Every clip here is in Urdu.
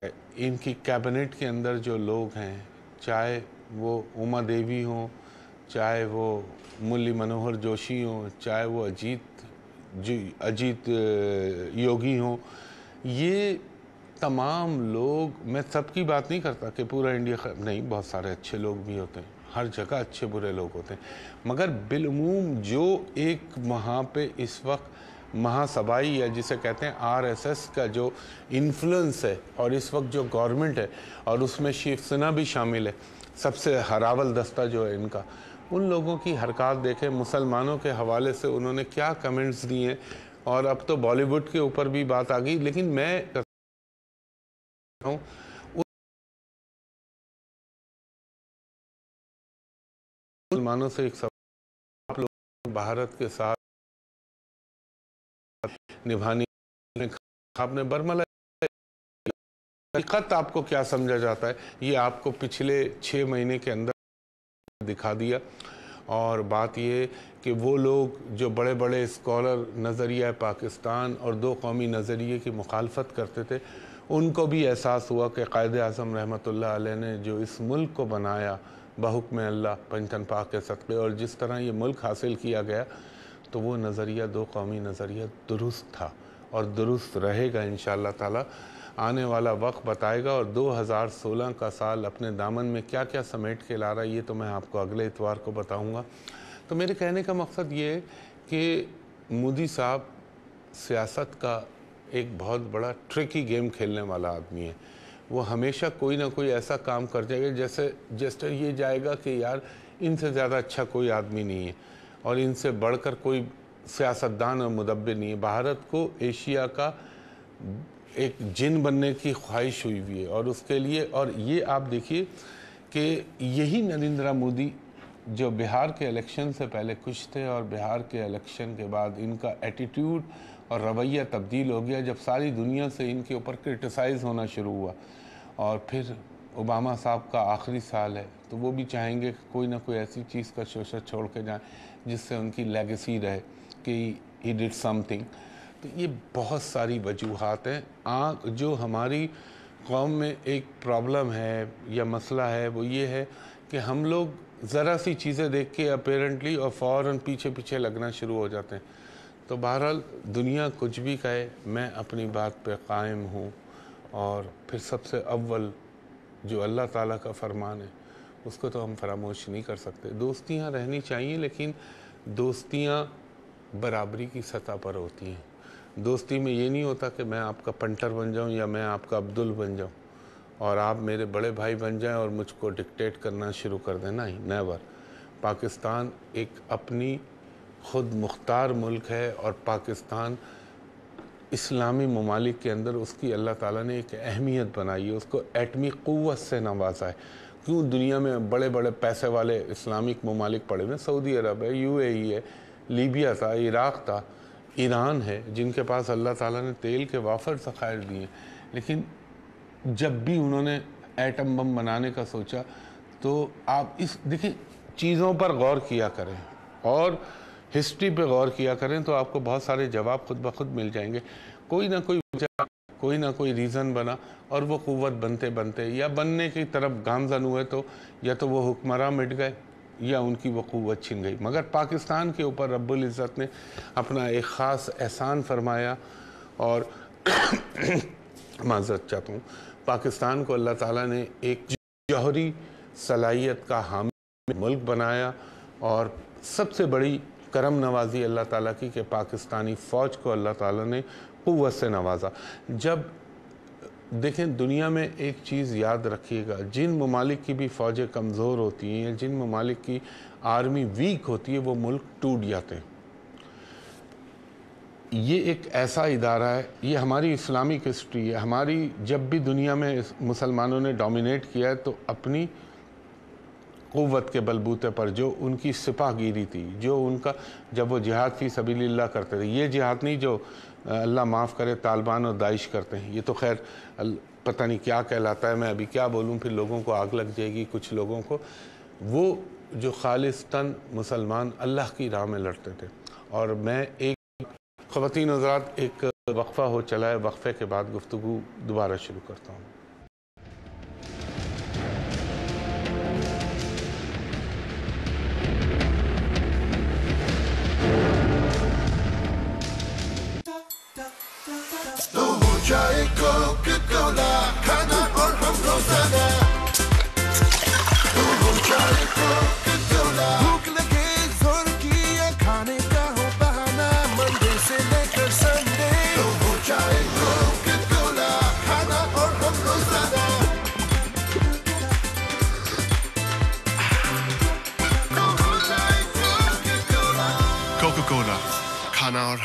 ان کی کیبنٹ کے اندر جو لوگ ہیں، چاہے وہ اما دیوی ہوں، چاہے وہ مرلی منوہر جوشی ہوں، چاہے وہ اجیت یوگی ہوں، یہ تمام لوگ، میں سب کی بات نہیں کرتا کہ پورا انڈیا نہیں، بہت سارے اچھے لوگ بھی ہوتے ہیں، ہر جگہ اچھے برے لوگ ہوتے ہیں، مگر بالعموم جو ایک وہاں پہ اس وقت مہا سبائی یا جسے کہتے ہیں RSS کا جو انفلوئنس ہے، اور اس وقت جو گورنمنٹ ہے، اور اس میں شیو سینا بھی شامل ہے، سب سے ہراول دستہ جو ہے ان کا، ان لوگوں کی حرکات دیکھیں، مسلمانوں کے حوالے سے انہوں نے کیا کمنٹس دیے ہیں، اور اب تو بالی ووڈ کے اوپر بھی بات آ گئی، لیکن میں ہوں مسلمانوں سے ایک سوال، آپ لوگ بھارت کے ساتھ نبھانی، آپ نے برملا حقیقت آپ کو کیا سمجھا جاتا ہے، یہ آپ کو پچھلے 6 مہینے کے اندر دکھا دیا، اور بات یہ کہ وہ لوگ جو بڑے بڑے اسکالر نظریہ پاکستان اور 2 قومی نظریے کی مخالفت کرتے تھے، ان کو بھی احساس ہوا کہ قائد اعظم رحمۃ اللہ علیہ نے جو اس ملک کو بنایا بحکم اللہ پنجتن پاک کے صدقے، اور جس طرح یہ ملک حاصل کیا گیا، تو وہ نظریہ 2 قومی نظریہ درست تھا اور درست رہے گا انشاءاللہ تعالی۔ آنے والا وقت بتائے گا، اور 2016 کا سال اپنے دامن میں کیا کیا سمیٹ کے لا رہا ہے، یہ تو میں آپ کو اگلے اتوار کو بتاؤں گا۔ تو میرے کہنے کا مقصد یہ ہے کہ مودی صاحب سیاست کا ایک بہت بڑا ٹرکی گیم کھیلنے والا آدمی ہے، وہ ہمیشہ کوئی نہ کوئی ایسا کام کر جائے گا جیسے یہ جائے گا کہ یار ان سے زیادہ اچھا کوئی آدمی نہیں ہے، اور ان سے بڑھ کر کوئی سیاستدان اور مدبر نہیں ہے۔ بھارت کو ایشیا کا ایک جن بننے کی خواہش ہوئی ہے، اور اس کے لیے، اور یہ آپ دیکھیے کہ یہی نریندر مودی جو بہار کے الیکشن سے پہلے کچھ تھے، اور بہار کے الیکشن کے بعد ان کا ایٹیٹیوڈ اور رویہ تبدیل ہو گیا، جب ساری دنیا سے ان کے اوپر کرٹیسائز ہونا شروع ہوا، اور پھر اوباما صاحب کا آخری سال ہے، تو وہ بھی چاہیں گے کہ کوئی نہ کوئی ایسی چیز کا شوشہ چھوڑ کے جائیں جس سے ان کی لیگیسی رہے کہ he did something۔ تو یہ بہت ساری وجوہات ہیں۔ جو ہماری قوم میں ایک پرابلم ہے یا مسئلہ ہے، وہ یہ ہے کہ ہم لوگ ذرا سی چیزیں دیکھ کے اپیرنٹلی اور فوراً پیچھے لگنا شروع ہو جاتے ہیں۔ تو بہرحال دنیا کچھ بھی کہے، میں اپنی بات پہ قائم ہوں، اور پھر سب سے اول جو اللہ تعالیٰ کا فرمان ہے اس کو تو ہم فراموش نہیں کر سکتے۔ دوستیاں رہنی چاہیے، لیکن دوستیاں برابری کی سطح پر ہوتی ہیں۔ دوستی میں یہ نہیں ہوتا کہ میں آپ کا پنٹر بن جاؤں یا میں آپ کا عبدل بن جاؤں اور آپ میرے بڑے بھائی بن جائیں اور مجھ کو ڈکٹیٹ کرنا شروع کر دیں، نہیں، نیور۔ پاکستان ایک اپنی خود مختار ملک ہے، اور پاکستان اسلامی ممالک کے اندر اس کی اللہ تعالیٰ نے ایک اہمیت بنائی ہے، اس کو ایٹمی قوت سے نوازا ہے۔ کیوں دنیا میں بڑے بڑے پیسے والے اسلامک ممالک پڑے ہوئے، سعودی عرب ہے، UAE ہے، لیبیا تھا، عراق تھا، ایران ہے، جن کے پاس اللہ تعالیٰ نے تیل کے وافر ذخائر دیے، لیکن جب بھی انہوں نے ایٹم بم بنانے کا سوچا، تو آپ دیکھیں چیزوں پر غور کیا کریں اور ہسٹری پہ غور کیا کریں، تو آپ کو بہت سارے جواب خود بخود مل جائیں گے۔ کوئی نہ کوئی وجہ، کوئی نہ کوئی ریزن بنا، اور وہ قوت بنتے یا بننے کی طرف گامزن ہوئے، تو یا تو وہ حکمراں مٹ گئے یا ان کی وہ قوت چھن گئی۔ مگر پاکستان کے اوپر رب العزت نے اپنا ایک خاص احسان فرمایا، اور معذرت چاہتا ہوں، پاکستان کو اللہ تعالیٰ نے ایک جوہری صلاحیت کا حامل ملک بنایا، اور سب سے بڑی کرم نوازی اللہ تعالیٰ کی کہ پاکستانی فوج کو اللہ تعالیٰ نے قوت سے نوازا۔ جب دیکھیں دنیا میں ایک چیز یاد رکھیے گا، جن ممالک کی بھی فوجیں کمزور ہوتی ہیں، جن ممالک کی آرمی ویک ہوتی ہے، وہ ملک ٹوٹ جاتے ہیں۔ یہ ایک ایسا ادارہ ہے، یہ ہماری اسلامک ہسٹری ہے۔ ہماری جب بھی دنیا میں مسلمانوں نے ڈومینیٹ کیا ہے، تو اپنی قوت کے بلبوتے پر، جو ان کی سپاہ گیری تھی، جو ان کا، جب وہ جہاد فی سبیل اللہ کرتے تھے، یہ جہاد نہیں جو اللہ معاف کرے طالبان اور داعش کرتے ہیں، یہ تو خیر پتہ نہیں کیا کہلاتا ہے، میں ابھی کیا بولوں، پھر لوگوں کو آگ لگ جائے گی کچھ لوگوں کو۔ وہ جو خالصتاً مسلمان اللہ کی راہ میں لڑتے تھے۔ اور میں خواتین حضرات ایک وقفہ ہو چلا ہے، وقفے کے بعد گفتگو دوبارہ شروع کرتا ہوں۔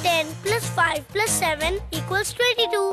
10 + 5 + 7 = 22।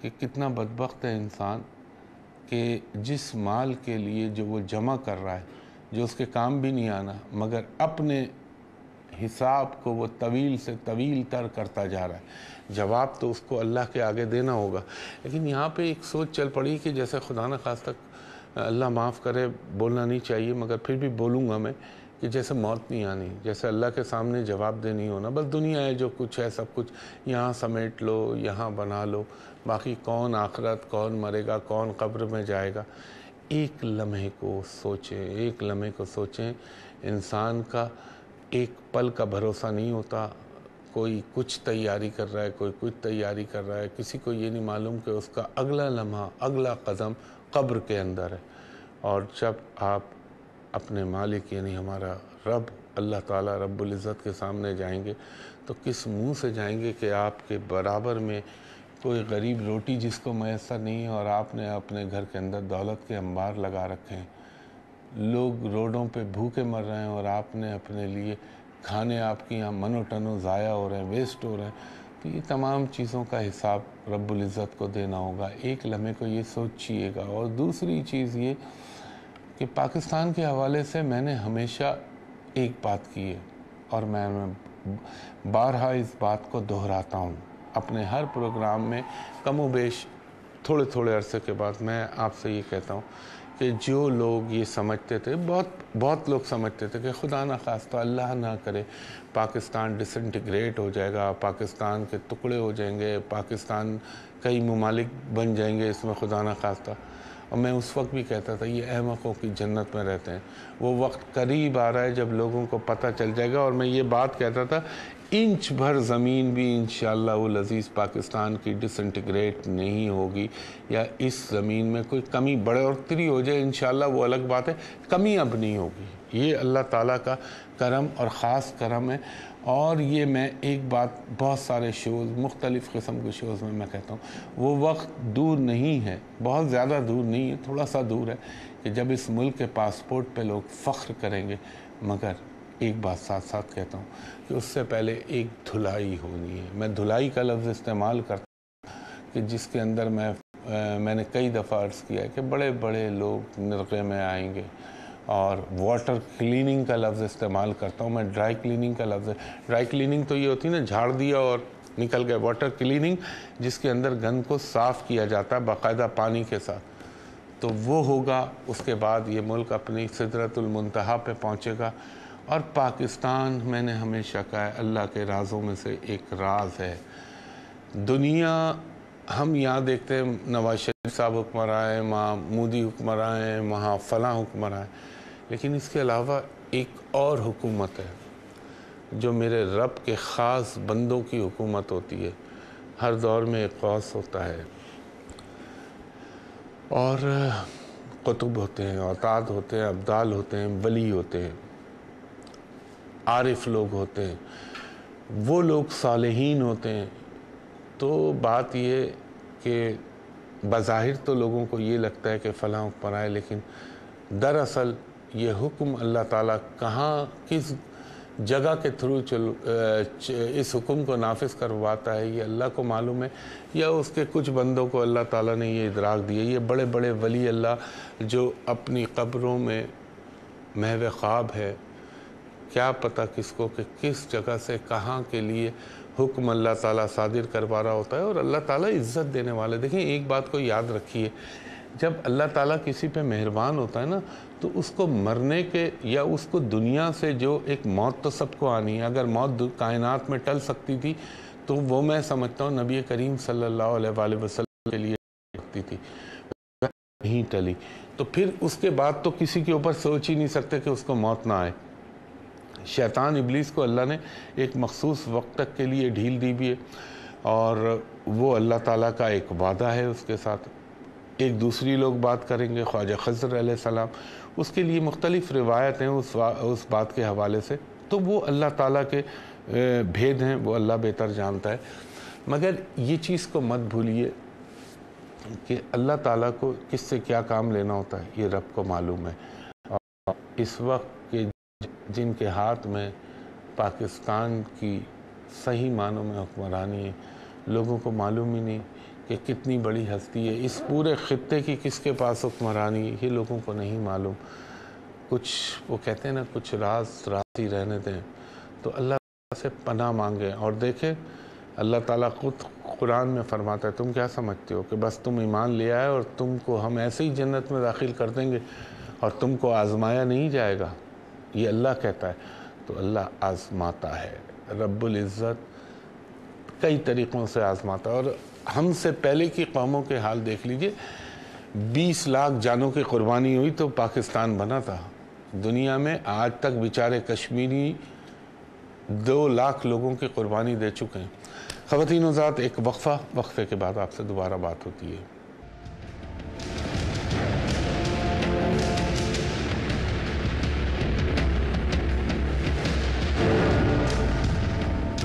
کہ کتنا بدبخت ہے انسان کہ جس مال کے لیے جو وہ جمع کر رہا ہے، جو اس کے کام بھی نہیں آنا، مگر اپنے حساب کو وہ طویل سے طویل تر کرتا جا رہا ہے۔ جواب تو اس کو اللہ کے آگے دینا ہوگا۔ لیکن یہاں پہ ایک سوچ چل پڑی کہ جیسے خدا نہ خواستہ اللہ معاف کرے، بولنا نہیں چاہیے مگر پھر بھی بولوں گا میں، کہ جیسے موت نہیں آنی، جیسے اللہ کے سامنے جواب دہ نہیں ہونا، بس دنیا ہے جو کچھ ہے سب کچھ یہاں سمیٹ لو، یہاں بنا لو، باقی کون آخرت، کون مرے گا، کون قبر میں جائے گا۔ ایک لمحے کو سوچیں، ایک لمحے کو سوچیں، انسان کا ایک پل کا بھروسہ نہیں ہوتا، کوئی کچھ تیاری کر رہا ہے، کوئی کچھ تیاری کر رہا ہے، کسی کو یہ نہیں معلوم کہ اس کا اگلا لمحہ، اگلا قدم قبر کے اندر ہے۔ اور جب آپ اپنے مالک یعنی ہمارا رب اللہ تعالیٰ رب العزت کے سامنے جائیں گے تو کس منہ سے جائیں گے کہ آپ کے برابر میں کوئی غریب روٹی جس کو میسر نہیں ہے اور آپ نے اپنے گھر کے اندر دولت کے انبار لگا رکھے ہیں، لوگ روڈوں پہ بھوکے مر رہے ہیں اور آپ نے اپنے لیے کھانے آپ کے یہاں منو ٹنو ضائع ہو رہے ہیں، ویسٹ ہو رہے ہیں، تو یہ تمام چیزوں کا حساب رب العزت کو دینا ہوگا۔ ایک لمحے کو یہ سوچیے گا۔ اور دوسری چیز یہ کہ پاکستان کے حوالے سے میں نے ہمیشہ ایک بات کی ہے اور میں بارہا اس بات کو دہراتا ہوں اپنے ہر پروگرام میں، کم و بیش تھوڑے تھوڑے عرصے کے بعد میں آپ سے یہ کہتا ہوں کہ جو لوگ یہ سمجھتے تھے، بہت لوگ سمجھتے تھے کہ خدا نہ خواستہ اللہ نہ کرے پاکستان ڈسنٹیگریٹ ہو جائے گا، پاکستان کے ٹکڑے ہو جائیں گے، پاکستان کئی ممالک بن جائیں گے اس میں خدا نہ خواستہ، اور میں اس وقت بھی کہتا تھا یہ احمقوں کی جنت میں رہتے ہیں۔ وہ وقت قریب آ رہا ہے جب لوگوں کو پتہ چل جائے گا، اور میں یہ بات کہتا تھا انچ بھر زمین بھی انشاءاللہ العزیز پاکستان کی ڈسنٹیگریٹ نہیں ہوگی، یا اس زمین میں کوئی کمی بڑھوتری ہو جائے انشاءاللہ وہ الگ بات ہے، کمی اب نہیں ہوگی۔ یہ اللہ تعالیٰ کا کرم اور خاص کرم ہے۔ اور یہ میں ایک بات بہت سارے شوز، مختلف قسم کے شوز میں کہتا ہوں، وہ وقت دور نہیں ہے، بہت زیادہ دور نہیں ہے، تھوڑا سا دور ہے کہ جب اس ملک کے پاسپورٹ پہ لوگ فخر کریں گے، مگر ایک بات ساتھ ساتھ کہتا ہوں کہ اس سے پہلے ایک دھلائی ہونی ہے۔ میں دھلائی کا لفظ استعمال کرتا ہوں کہ جس کے اندر میں نے کئی دفعہ عرض کیا ہے کہ بڑے بڑے لوگ نرغے میں آئیں گے، اور واٹر کلیننگ کا لفظ استعمال کرتا ہوں میں، ڈرائی کلیننگ کا لفظ ہے۔ ڈرائی کلیننگ تو یہ ہوتی ہے نا، جھاڑ دیا اور نکل گئے۔ واٹر کلیننگ جس کے اندر گند کو صاف کیا جاتا ہے باقاعدہ پانی کے ساتھ، تو وہ ہوگا۔ اس کے بعد یہ ملک اپنی سدرۃ المنتہا پہ پہنچے گا۔ اور پاکستان، میں نے ہمیشہ کہا ہے، اللہ کے رازوں میں سے ایک راز ہے۔ دنیا ہم یہاں دیکھتے ہیں نواز شریف صاحب حکمراں ہیں، وہاں مودی حکمراں ہیں، وہاں فلاں حکمراں ہیں، لیکن اس کے علاوہ ایک اور حکومت ہے جو میرے رب کے خاص بندوں کی حکومت ہوتی ہے۔ ہر دور میں ایک غوث ہوتا ہے، اور قطب ہوتے ہیں، اوتاد ہوتے ہیں، ابدال ہوتے ہیں، ولی ہوتے ہیں، عارف لوگ ہوتے ہیں، وہ لوگ صالحین ہوتے ہیں۔ تو بات یہ کہ بظاہر تو لوگوں کو یہ لگتا ہے کہ فلاں حکمراں ہے، لیکن دراصل یہ حکم اللہ تعالیٰ کہاں کس جگہ کے تھرو اس حکم کو نافذ کرواتا ہے یہ اللہ کو معلوم ہے، یا اس کے کچھ بندوں کو اللہ تعالیٰ نے یہ ادراک دیا۔ یہ بڑے بڑے ولی اللہ جو اپنی قبروں میں محو خواب ہے، کیا پتہ کس کو کہ کس جگہ سے کہاں کے لیے حکم اللہ تعالیٰ صادر کروا رہا ہوتا ہے، اور اللہ تعالیٰ عزت دینے والے۔ دیکھیں ایک بات کو یاد رکھیے، جب اللہ تعالیٰ کسی پہ مہربان ہوتا ہے نا، تو اس کو مرنے کے یا اس کو دنیا سے جو ایک موت تو سب کو آنی ہے، اگر موت کائنات میں ٹل سکتی تھی تو وہ میں سمجھتا ہوں نبی کریم صلی اللہ علیہ وآلہ وسلم کے لیے سکتی تھی، نہیں ٹلی، تو پھر اس کے بعد تو کسی کے اوپر سوچ ہی نہیں سکتے کہ اس کو موت نہ آئے۔ شیطان ابلیس کو اللہ نے ایک مخصوص وقت تک کے لیے ڈھیل دی بھی ہے، اور وہ اللہ تعالیٰ کا ایک وعدہ ہے اس کے ساتھ۔ ایک دوسری لوگ بات کریں گے، خواجہ خضر علیہ السلام، اس کے لیے مختلف روایت ہیں اس بات کے حوالے سے، تو وہ اللہ تعالیٰ کے بھید ہیں، وہ اللہ بہتر جانتا ہے۔ مگر یہ چیز کو مت بھولیے کہ اللہ تعالیٰ کو کس سے کیا کام لینا ہوتا ہے یہ رب کو معلوم ہے۔ اور اس وقت کے جن کے ہاتھ میں پاکستان کی صحیح معنوں میں حکمرانی ہے، لوگوں کو معلوم ہی نہیں کہ کتنی بڑی ہستی ہے. اس پورے خطے کی کس کے پاس حکمرانی یہ لوگوں کو نہیں معلوم. کچھ وہ کہتے ہیں نا کچھ راز ہی رہنے دیں. تو اللہ سے پناہ مانگیں. اور دیکھیں اللہ تعالیٰ خود قرآن میں فرماتا ہے تم کیا سمجھتے ہو کہ بس تم ایمان لے آئے اور تم کو ہم ایسے ہی جنت میں داخل کر دیں گے اور تم کو آزمایا نہیں جائے گا. یہ اللہ کہتا ہے. تو اللہ آزماتا ہے. رب العزت کئی طریقوں سے آزماتا ہے. اور ہم سے پہلے کی قوموں کے حال دیکھ لیجئے. 20 لاکھ جانوں کی قربانی ہوئی تو پاکستان بنا تھا. دنیا میں آج تک بیچارے کشمیری 2 لاکھ لوگوں کی قربانی دے چکے ہیں. خواتین و حضرات ایک وقفے کے بعد آپ سے دوبارہ بات ہوتی ہے.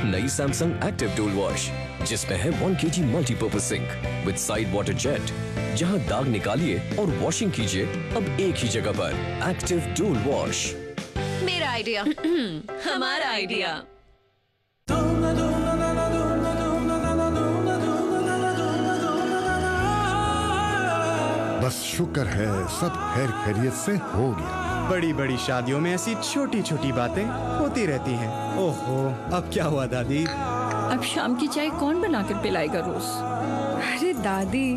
نئی سیمسنگ ایکٹیو ڈول واش جس میں ہے 1 kg multi purpose sink with side water jet. جہاں داغ نکالیے اور واشنگ کیجیے اب ایک ہی جگہ پر. ایکٹیو ڈول واش. میرا آئیڈیا ہمارا آئیڈیا. بس شکر ہے سب خیر خیریت سے ہو گیا. بڑی بڑی شادیوں میں ایسی چھوٹی چھوٹی باتیں ہوتی رہتی ہیں. اوہو اب کیا ہوا دادی؟ اب شام کی چائے کون بنا کر پلائے گا روز؟ ارے دادی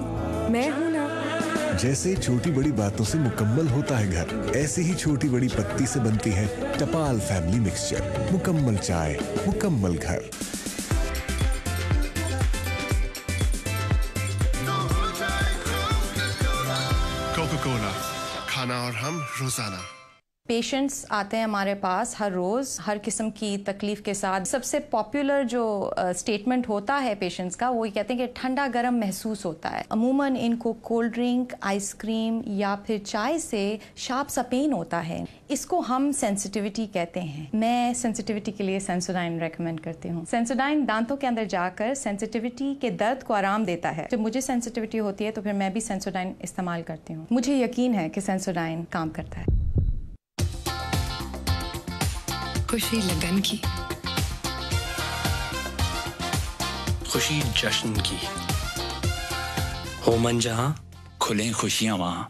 میں ہوں نا. جیسے چھوٹی بڑی باتوں سے مکمل ہوتا ہے گھر ایسے ہی چھوٹی بڑی پتی سے بنتی ہے ٹپال فیملی مکسچر. مکمل چائے مکمل گھر. کوکا کولا کھانا اور ہم روزانہ. پیشنٹس آتے ہیں ہمارے پاس ہر روز ہر قسم کی تکلیف کے ساتھ. سب سے پاپولر جو اسٹیٹمنٹ ہوتا ہے پیشنٹس کا وہ کہتے ہیں کہ ٹھنڈا گرم محسوس ہوتا ہے. عموماً ان کو کولڈ ڈرنک آئس کریم یا پھر چائے سے شارپ سا پین ہوتا ہے. اس کو ہم سینسٹیوٹی کہتے ہیں. میں سینسٹیوٹی کے لیے سینسوڈائن ریکمینڈ کرتی ہوں. سینسوڈائن دانتوں کے اندر جا کر سینسٹیوٹی کے درد کو آرام دیتا ہے. جب مجھے سینسٹیوٹی ہوتی ہے تو پھر میں بھی سینسوڈائن استعمال کرتی ہوں. مجھے یقین ہے کہ سینسوڈائن کام کرتا ہے. خوشی لگن کی خوشی جشن کی ہو من جہاں کھلیں خوشیاں وہاں.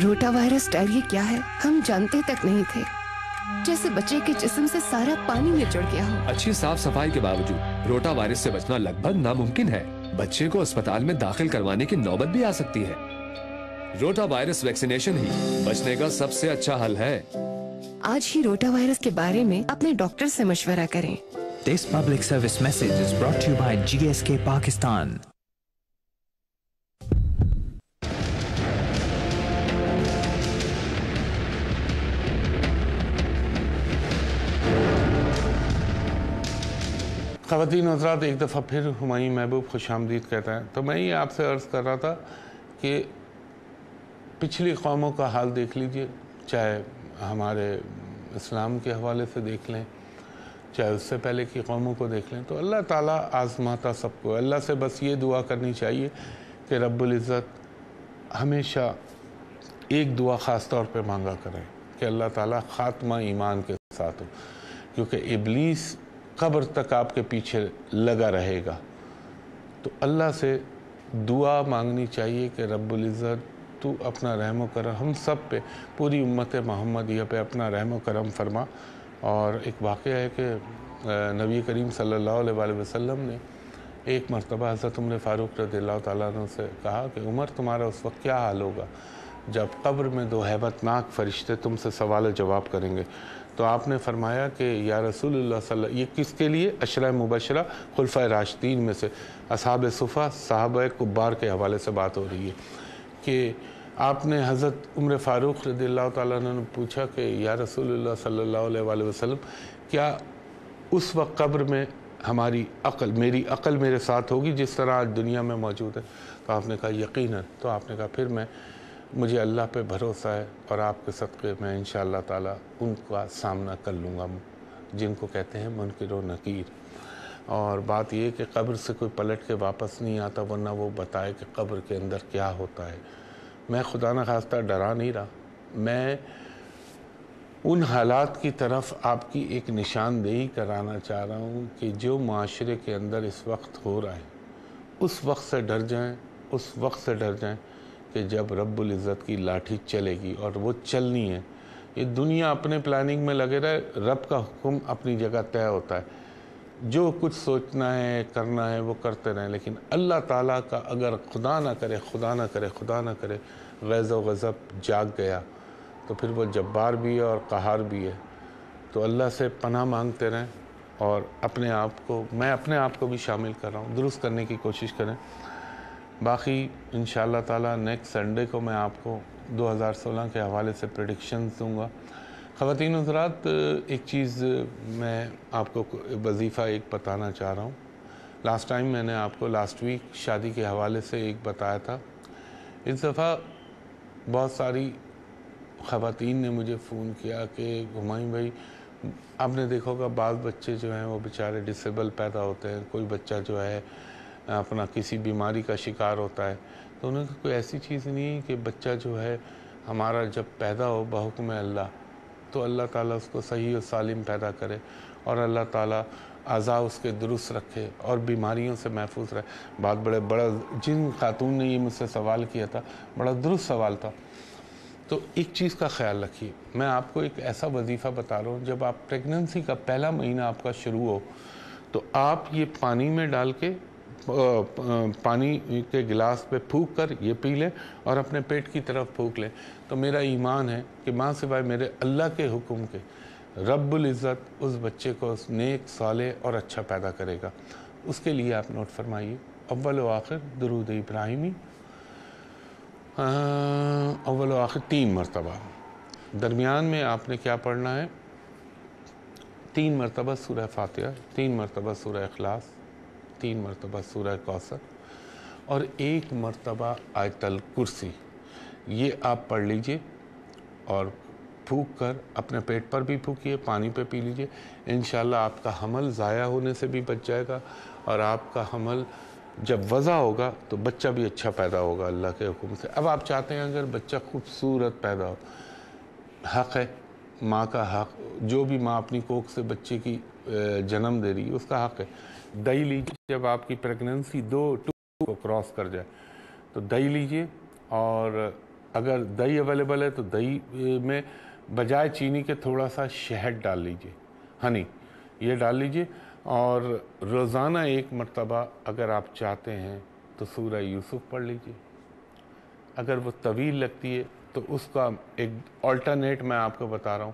روٹا وائرس ڈائریا کیا ہے ہم جانتے تک نہیں تھے. جیسے بچے کے جسم سے سارا پانی نچڑ گیا ہو. اچھی صاف صفائی کے باوجود روٹا وائرس سے بچنا لگ بھگ ناممکن ہے. بچے کو اسپتال میں داخل کروانے کی نوبت بھی آ سکتی ہے. روٹا وائرس ویکسینیشن ہی بچنے کا سب سے اچھا حل ہے. آج ہی روٹا وائرس کے بارے میں اپنے ڈاکٹر سے مشورہ کریں. This public service message is brought to you by GSK Pakistan. خواتین و حضرات ایک دفعہ پھر ہمایوں محبوب خوش آمدید کہتا ہے. تو میں یہ آپ سے عرض کر رہا تھا کہ پچھلی قوموں کا حال دیکھ لیجئے. چاہے ہمارے اسلام کے حوالے سے دیکھ لیں چاہے اس سے پہلے کی قوموں کو دیکھ لیں تو اللہ تعالیٰ آزماتا سب کو. اللہ سے بس یہ دعا کرنی چاہیے کہ رب العزت ہمیشہ ایک دعا خاص طور پہ مانگا کریں کہ اللہ تعالیٰ خاتمہ ایمان کے ساتھ ہو. کیونکہ ابلیس قبر تک آپ کے پیچھے لگا رہے گا. تو اللہ سے دعا مانگنی چاہیے کہ رب العزت تو اپنا رحم و کرم ہم سب پہ پوری امت محمدیہ پہ اپنا رحم و کرم فرما. اور ایک واقعہ ہے کہ نبی کریم صلی اللہ علیہ وسلم نے ایک مرتبہ حضرت عمر فاروق رضی اللہ تعالیٰ عنہ سے کہا کہ عمر تمہارا اس وقت کیا حال ہوگا جب قبر میں 2 ہیبت ناک فرشتے تم سے سوال جواب کریں گے. تو آپ نے فرمایا کہ یا رسول اللہ صلی اللہ یہ کس کے لیے؟ عشرہ مبشرہ خلفۂ راشدین میں سے اصحاب صفہ صحابہ کبار کے حوالے سے بات ہو رہی ہے کہ آپ نے حضرت عمر فاروق رضی اللہ تعالیٰ عنہ نے پوچھا کہ یا رسول اللہ صلی اللہ علیہ وسلم کیا اس وقت قبر میں ہماری میری عقل میرے ساتھ ہوگی جس طرح آج دنیا میں موجود ہے؟ تو آپ نے کہا یقیناً. تو آپ نے کہا پھر مجھے اللہ پہ بھروسہ ہے اور آپ کے صدقے میں انشاءاللہ تعالیٰ ان کا سامنا کر لوں گا جن کو کہتے ہیں منکر و نکیر. اور بات یہ کہ قبر سے کوئی پلٹ کے واپس نہیں آتا ورنہ وہ بتائے کہ قبر کے اندر کیا ہوتا ہے. میں خدا نخواستہ ڈرا نہیں رہا. میں ان حالات کی طرف آپ کی ایک نشاندہی کرانا چاہ رہا ہوں کہ جو معاشرے کے اندر اس وقت ہو رہا ہے، اس وقت سے ڈر جائیں، اس وقت سے ڈر جائیں کہ جب رب العزت کی لاٹھی چلے گی، اور وہ چلنی ہے۔ یہ دنیا اپنے پلاننگ میں لگے رہے، رب کا حکم اپنی جگہ طے ہوتا ہے، جو کچھ سوچنا ہے کرنا ہے وہ کرتے رہیں، لیکن اللہ تعالیٰ کا اگر خدا نہ کرے غیظ و غضب جاگ گیا تو پھر وہ جبار بھی ہے اور قہار بھی ہے۔ تو اللہ سے پناہ مانگتے رہیں، اور میں اپنے آپ کو بھی شامل کر رہا ہوں، درست کرنے کی کوشش کریں۔ باقی انشاءاللہ تعالیٰ نیکسٹ سنڈے کو میں آپ کو 2016 کے حوالے سے پریڈکشنز دوں گا۔ خواتین حضرات، ایک چیز میں آپ کو وظیفہ ایک بتانا چاہ رہا ہوں۔ لاسٹ ٹائم میں نے آپ کو لاسٹ ویک شادی کے حوالے سے ایک بتایا تھا۔ اس دفعہ بہت ساری خواتین نے مجھے فون کیا کہ ہمایوں بھائی، آپ نے دیکھا ہوگا بعض بچے جو ہیں وہ بیچارے ڈسیبل پیدا ہوتے ہیں، کوئی بچہ جو ہے اپنا کسی بیماری کا شکار ہوتا ہے، تو انہوں نے کوئی ایسی چیز نہیں کہ بچہ جو ہے ہمارا جب پیدا ہو بحکم اللہ تو اللہ تعالیٰ اس کو صحیح و سالم پیدا کرے، اور اللہ تعالیٰ اعضاء اس کے درست رکھے اور بیماریوں سے محفوظ رہے۔ بات بڑا جن خاتون نے یہ مجھ سے سوال کیا تھا، بڑا درست سوال تھا۔ تو ایک چیز کا خیال رکھیے، میں آپ کو ایک ایسا وظیفہ بتا رہا ہوں، جب آپ پریگننسی کا پہلا مہینہ آپ کا شروع ہو تو آپ یہ پانی میں ڈال کے پانی کے گلاس پہ پھونک کر یہ پی لیں اور اپنے پیٹ کی طرف پھونک لیں۔ تو میرا ایمان ہے کہ ماں سوائے میرے اللہ کے حکم کے رب العزت اس بچے کو نیک صالح اور اچھا پیدا کرے گا۔ اس کے لیے آپ نوٹ فرمائیے، اول و آخر درود ابراہیمی، اول و آخر 3 مرتبہ۔ درمیان میں آپ نے کیا پڑھنا ہے؟ 3 مرتبہ سورہ فاتحہ، 3 مرتبہ سورہ اخلاص، 3 مرتبہ سورہ کوثر، اور 1 مرتبہ آیت الکرسی۔ یہ آپ پڑھ لیجئے اور پھونک کر اپنے پیٹ پر بھی پھونکیے، پانی پہ پی لیجئے۔ انشاءاللہ آپ کا حمل ضائع ہونے سے بھی بچ جائے گا، اور آپ کا حمل جب وضع ہوگا تو بچہ بھی اچھا پیدا ہوگا اللہ کے حکم سے۔ اب آپ چاہتے ہیں اگر بچہ خوبصورت پیدا ہو، حق ہے، ماں کا حق، جو بھی ماں اپنی کوکھ سے بچے کی جنم دے رہی ہے اس کا حق ہے۔ دہی لیجیے، جب آپ کی پریگننسی 2 کو کراس کر جائے تو دہی لیجیے، اور اگر دہی اویلیبل ہے تو دہی میں بجائے چینی کے تھوڑا سا شہد ڈال لیجیے، ہنی یہ ڈال لیجیے، اور روزانہ 1 مرتبہ اگر آپ چاہتے ہیں تو سورہ یوسف پڑھ لیجیے۔ اگر وہ طویل لگتی ہے تو اس کا ایک آلٹرنیٹ میں آپ کو بتا رہا ہوں،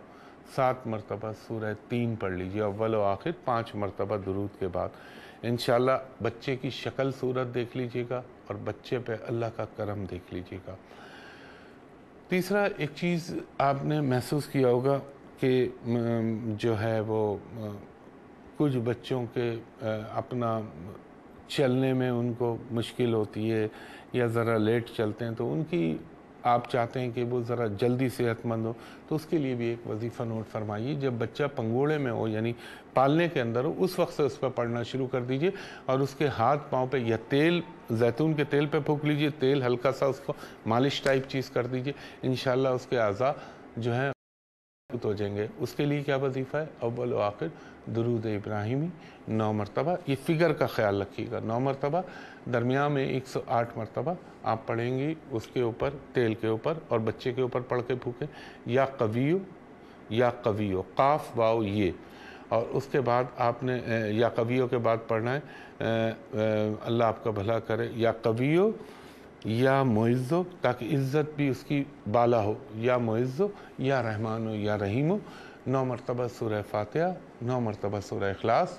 7 مرتبہ سورہ 3 پڑھ لیجیے اول و آخر 5 مرتبہ درود کے بعد۔ انشاءاللہ بچے کی شکل صورت دیکھ لیجیے گا اور بچے پہ اللہ کا کرم دیکھ لیجیے گا۔ تیسرا ایک چیز آپ نے محسوس کیا ہوگا کہ جو ہے وہ کچھ بچوں کے اپنا چلنے میں ان کو مشکل ہوتی ہے یا ذرا لیٹ چلتے ہیں، تو ان کی آپ چاہتے ہیں کہ وہ ذرا جلدی صحت مند ہو، تو اس کے لیے بھی ایک وظیفہ نوٹ فرمائیے۔ جب بچہ پنگوڑے میں ہو یعنی پالنے کے اندر ہو، اس وقت سے اس پہ پڑھنا شروع کر دیجئے، اور اس کے ہاتھ پاؤں پہ یا تیل، زیتون کے تیل پہ پھونک لیجئے، تیل ہلکا سا اس کو مالش ٹائپ چیز کر دیجئے، انشاءاللہ اس کے اعضاء جو ہیں ہو جائیں گے۔ اس کے لیے کیا وظیفہ ہے؟ اول و آخر درود ابراہیمی 9 مرتبہ، یہ فگر کا خیال رکھیے گا، 9 مرتبہ، درمیان میں 108 مرتبہ آپ پڑھیں گی اس کے اوپر، تیل کے اوپر، اور بچے کے اوپر پڑھ کے پھونکیں، یا قویو یا قویو، قاف واو یہ، اور اس کے بعد آپ نے یا قویو کے بعد پڑھنا ہے اللہ آپ کا بھلا کرے، یا قویو یا معزو، تاکہ عزت بھی اس کی بالا ہو، یا معزو یا رحمانو یا رحیمو، 9 مرتبہ سورہ فاتحہ، 9 مرتبہ سورہ اخلاص،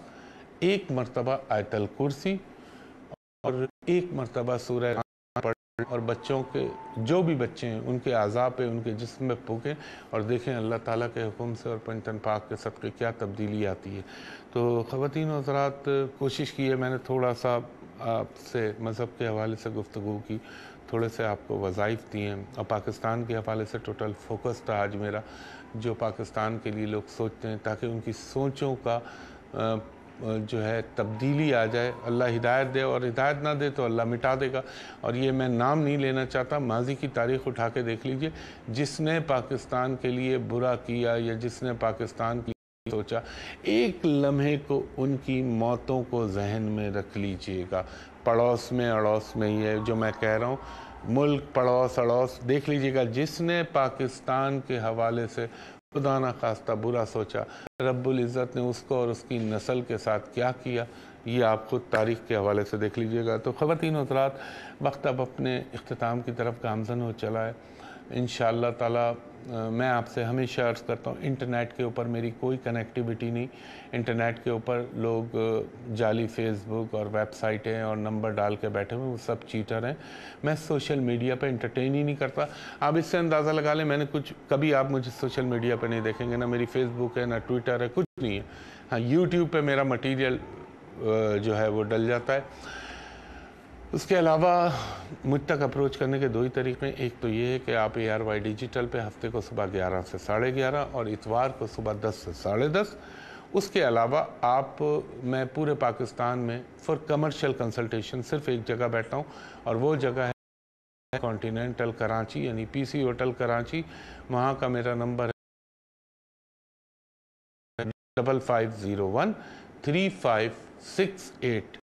1 مرتبہ آیت الکرسی، اور 1 مرتبہ سورہ پڑھیں، اور بچوں کے جو بھی بچے ہیں ان کے اعضاء پہ، ان کے جسم میں پھونکیں، اور دیکھیں اللہ تعالیٰ کے حکم سے اور پنجتن پاک کے صدقے کیا تبدیلی آتی ہے۔ تو خواتین و حضرات، کوشش کی ہے میں نے تھوڑا سا آپ سے مذہب کے حوالے سے گفتگو کی، تھوڑے سے آپ کو وظائف دی ہیں، اور پاکستان کے حوالے سے ٹوٹل فوکس تھا آج میرا، جو پاکستان کے لیے لوگ سوچتے ہیں، تاکہ ان کی سوچوں کا جو ہے تبدیلی آ جائے. اللہ ہدایت دے, اور ہدایت نہ دے تو اللہ مٹا دے گا. اور یہ میں نام نہیں لینا چاہتا, ماضی کی تاریخ اٹھا کے دیکھ لیجئے, جس نے پاکستان کے لیے برا کیا یا جس نے پاکستان کی سوچا, ایک لمحے کو ان کی موتوں کو ذہن میں رکھ لیجئے گا. پڑوس میں اڑوس میں ہی ہے جو میں کہہ رہا ہوں, ملک پڑوس اڑوس دیکھ لیجئے گا. جس نے پاکستان کے حوالے سے خدا نہ خواستہ برا سوچا, رب العزت نے اس کو اور اس کی نسل کے ساتھ کیا کیا, یہ آپ خود تاریخ کے حوالے سے دیکھ لیجئے گا. تو خواتین و حضرات, وقت اب اپنے اختتام کی طرف گامزن ہو چلا ہے. انشاءاللہ تعالی میں آپ سے ہمیشہ عرض کرتا ہوں, انٹرنیٹ کے اوپر میری کوئی کنیکٹیویٹی نہیں. انٹرنیٹ کے اوپر لوگ جعلی فیس بک اور ویب سائٹیں اور نمبر ڈال کے بیٹھے ہوئے, وہ سب چیٹر ہیں. میں سوشل میڈیا پہ انٹرٹین ہی نہیں کرتا. آپ اس سے اندازہ لگا لیں, میں نے کبھی آپ مجھے سوشل میڈیا پہ نہیں دیکھیں گے, نہ میری فیس بک ہے, نہ ٹویٹر ہے, کچھ نہیں ہے. ہاں, یوٹیوب پہ میرا مٹیریل جو ہے وہ ڈل جاتا ہے. اس کے علاوہ مجھ تک اپروچ کرنے کے دو ہی طریقے. ایک تو یہ ہے کہ آپ ARY ڈیجیٹل پہ ہفتے کو صبح 11 سے 11:30 اور اتوار کو صبح 10 سے 10:30. اس کے علاوہ میں پورے پاکستان میں فار کمرشل کنسلٹیشن صرف ایک جگہ بیٹھتا ہوں, اور وہ جگہ ہے کانٹیننٹل کراچی, یعنی PC ہوٹل کراچی. وہاں کا میرا نمبر ہے 5501 3568